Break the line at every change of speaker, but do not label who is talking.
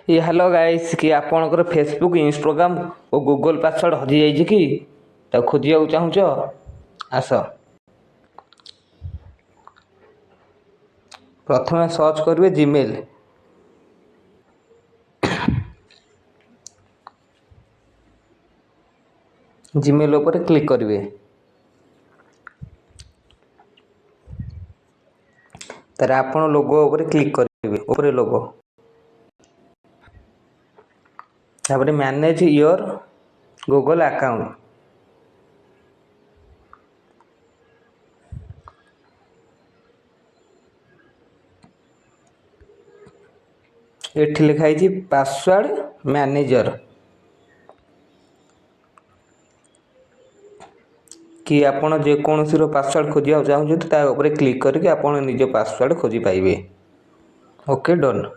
ये hello guys कि आपणकर फेसबुक इंस्टाग्राम और गूगल पासवर्ड हजि जाइए कि खोजा चाहूच आस प्रथम सर्च करेंगे जीमेल जीमेल उपर क्लिक करेंगे तार आपण लोगो उपर क्लिक करेंगे ऊपर लोगो तापर मैनेज योर गूगल अकाउंट एठी लिखाई पासवर्ड मैनेजर कि आपण जेकोसी पासवर्ड खोजा चाहते क्लिक करके आप निज पासवर्ड खोजी पाइबे। Okay done.